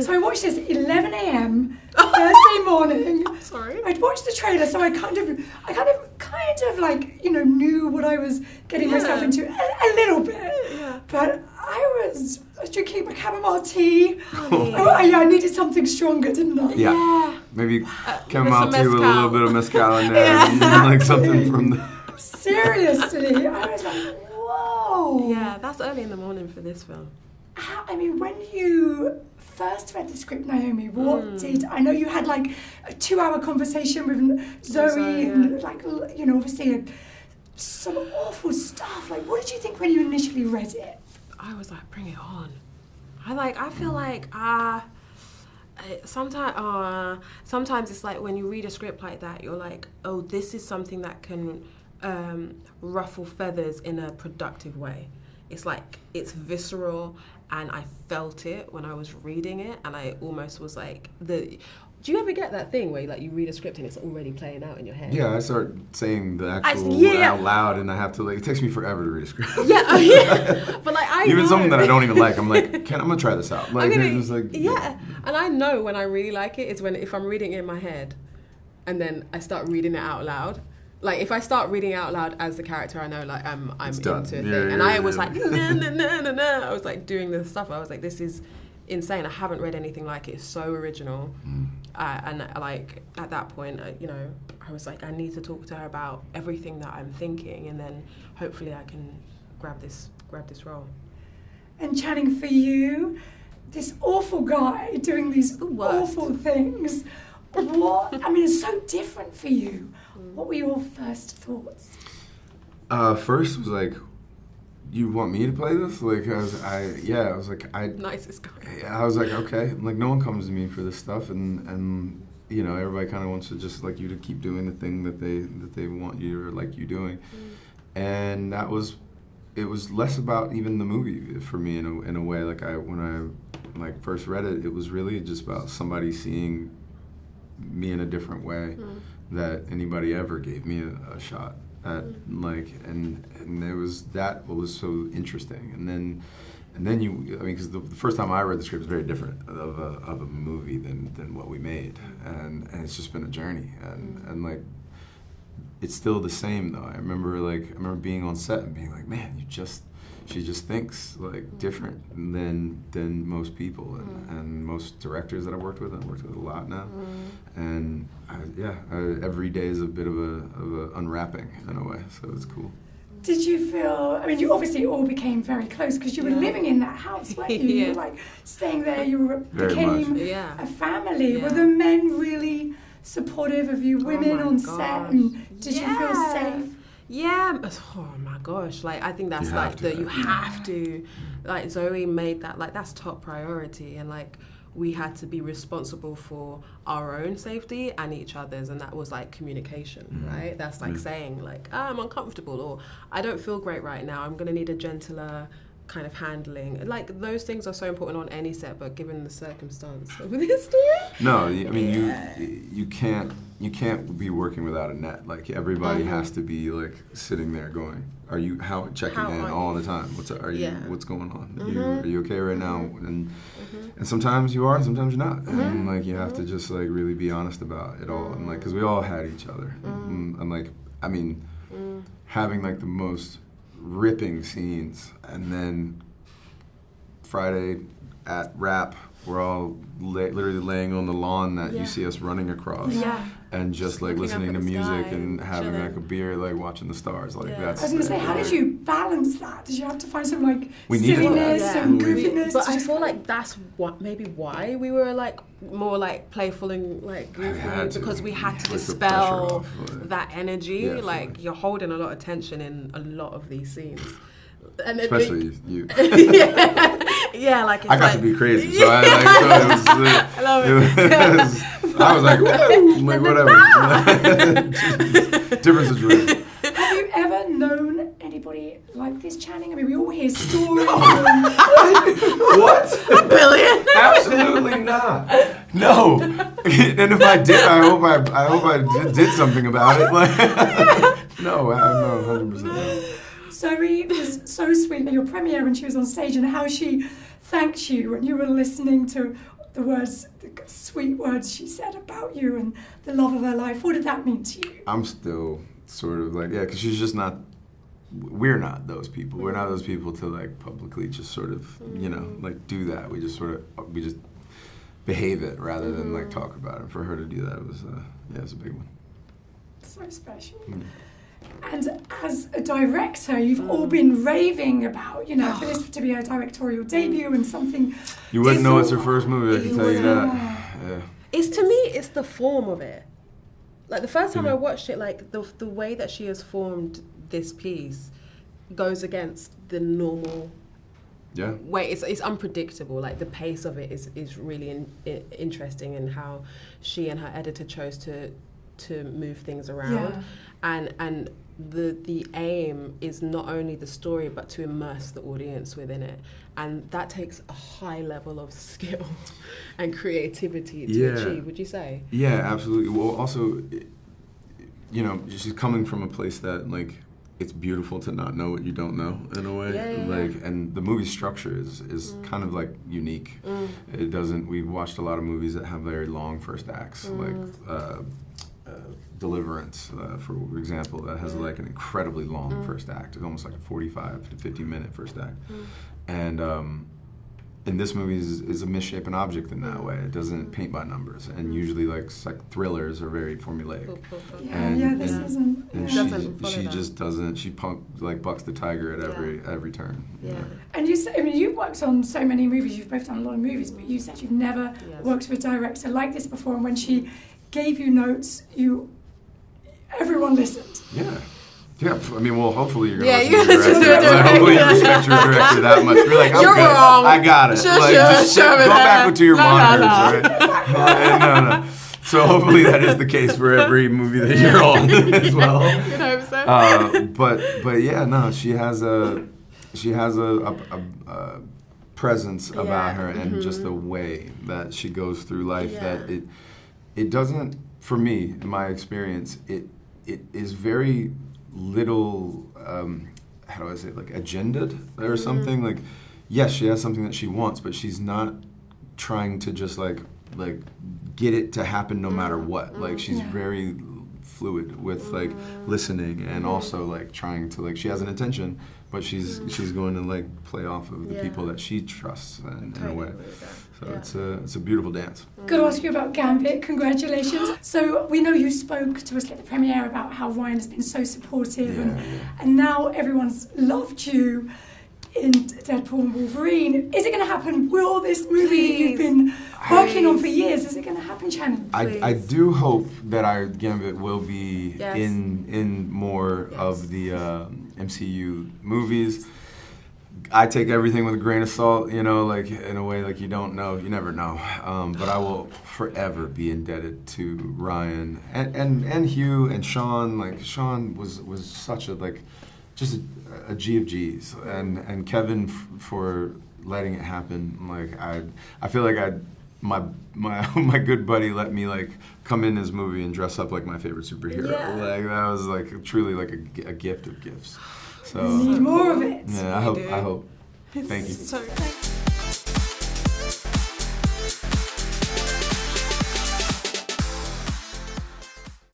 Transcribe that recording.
So I watched this 11 a.m. Thursday morning. Sorry. I'd watched the trailer, so I kind of like, knew what I was getting myself into a little bit. Yeah. But I was drinking my chamomile tea. I needed something stronger, didn't I? Yeah. Maybe chamomile tea with a little bit of mezcal in there. Yeah. Like something from the... Seriously, I was like, whoa. Yeah, that's early in the morning for this film. When you first read the script, Naomi, I know you had like a 2-hour conversation with Zoe and like, obviously some awful stuff. Like, what did you think when you initially read it? I was like, bring it on. I feel like, sometimes it's like when you read a script like that, you're like, oh, this is something that can ruffle feathers in a productive way. It's like, it's visceral, and I felt it when I was reading it, and I almost was like, do you ever get that thing where you read a script and it's already playing out in your head? Yeah, I start saying the actual word out loud, and I have to it takes me forever to read a script. But like I even know. Something that I don't even like, I'm like, I'm gonna try this out. Like, and I know when I really like it, it's if I'm reading it in my head, and then I start reading it out loud. Like, if I start reading out loud as the character, I know, like, I'm into a thing. And I was like, nah. I was, like, doing this stuff. I was like, this is insane. I haven't read anything like it. It's so original. And, like, at that point, I was like, I need to talk to her about everything that I'm thinking. And then, hopefully, I can grab this role. And Channing, for you, this awful guy doing these awful things, it's so different for you. What were your first thoughts? First was like, you want me to play this? Like, I was like, nicest guy. I was like, okay. Like, no one comes to me for this stuff, and everybody kind of wants to just like you to keep doing the thing that they want you or like you doing, and it was less about even the movie for me in a way. Like when I first read it, it was really just about somebody seeing me in a different way that anybody ever gave me a shot at, and it was that what was so interesting. And then because the first time I read the script was very different of a movie than what we made, and it's just been a journey, and like it's still the same though. I remember being on set and being like, man, she just thinks like different than most people, and most directors that I've worked with a lot now, and every day is a bit of a unwrapping in a way, so it's cool. Did you feel, you obviously all became very close because you were living in that house, weren't you? You were like staying there, became a family. Yeah. Were the men really supportive of you women on set, and did you feel safe? Yeah, oh my gosh, like I think that's you have to, like Zoe made that, like that's top priority, and like we had to be responsible for our own safety and each other's, and that was like communication, right? That's like saying like, I'm uncomfortable, or I don't feel great right now, I'm gonna need a gentler kind of handling. Like those things are so important on any set, but given the circumstance of this story. No, you can't be working without a net. Like everybody has to be like sitting there going, checking in all the time. What's going on? Are you okay right now? And sometimes you are, and sometimes you're not. And like you have to just like really be honest about it all. And like, because we all had each other. And like, having like the most ripping scenes, and then Friday at Wrap, we're all literally laying on the lawn that you see us running across, and just like listening to music and having like a beer, like watching the stars. Like that's. I was gonna say, how did you balance that? Did you have to find some like silliness and goofiness? But I feel like that's why we were like more like playful and like goofy, because we had to dispel that energy. Yeah, like you're holding a lot of tension in a lot of these scenes. And especially you. Like it's I got to be crazy, so I love it. I was like, woo, like whatever. Different situation. Have you ever known anybody like this, Channing? We all hear stories. What? A billion? Absolutely not. No. And if I did, I hope I did something about it. Like, no, I know 100% no. Zoe was so sweet at your premiere when she was on stage, and how she thanked you when you were listening to the sweet words she said about you and the love of her life. What did that mean to you? I'm still sort of like, because she's just not, we're not those people. We're not those people to like publicly just sort of, like do that. We just behave it rather than like talk about it. For her to do that was, it was a big one. So special. And as a director, you've all been raving about, for this to be her directorial debut and something. You wouldn't know it's her first movie, I can tell you that. Yeah. It's the form of it. Like the first time I watched it, like the way that she has formed this piece goes against the normal way. It's unpredictable. Like the pace of it is really interesting, and how she and her editor chose to move things around, and the aim is not only the story but to immerse the audience within it, and that takes a high level of skill and creativity to achieve. Would you say? Yeah, absolutely. Well, also, she's coming from a place that like it's beautiful to not know what you don't know in a way. And the movie structure is kind of like unique. It doesn't. We've watched a lot of movies that have very long first acts, like. Deliverance, for example, that has like an incredibly long first act. It's almost like a 45 to 50-minute first act. And this movie is a misshapen object in that way. It doesn't paint by numbers, and usually like thrillers are very formulaic. This isn't. And she just doesn't. She bucks the tiger at every turn. Yeah. And you said, you've worked on so many movies. You've both done a lot of movies, but you said you've never worked with a director like this before. And when she gave you notes, everyone listened. Yeah, I mean, well, hopefully you're going to listen to your director. Hopefully you respect your director that much. You're like, you're wrong. I got it. Just go back to your monitors. Right? No. So hopefully that is the case for every movie that you're on as well. Good hope so. But yeah, no, she has a presence about her, and just the way that she goes through life that it doesn't, for me, in my experience, it is very little, how do I say it, like agendaed or something. Like, yes, she has something that she wants, but she's not trying to just like get it to happen no matter what. Like, she's very fluid with like listening, and also like trying to, like, she has an intention, but she's going to like play off of the people that she trusts in a way. So it's a beautiful dance. Got to ask you about Gambit. Congratulations. So we know you spoke to us at the premiere about how Ryan has been so supportive, and now everyone's loved you in Deadpool and Wolverine. Is it going to happen? Will this movie you've been working on for years, is it going to happen, Shannon? I do hope that our Gambit will be in more of the MCU movies. I take everything with a grain of salt, like in a way, like you never know. But I will forever be indebted to Ryan and Hugh and Sean. Like, Sean was such just a G of G's, and Kevin for letting it happen. Like, I feel like my good buddy let me like come in his movie and dress up like my favorite superhero. Like, that was like truly like a gift of gifts. So we need more of it. Yeah, I hope. Thank you.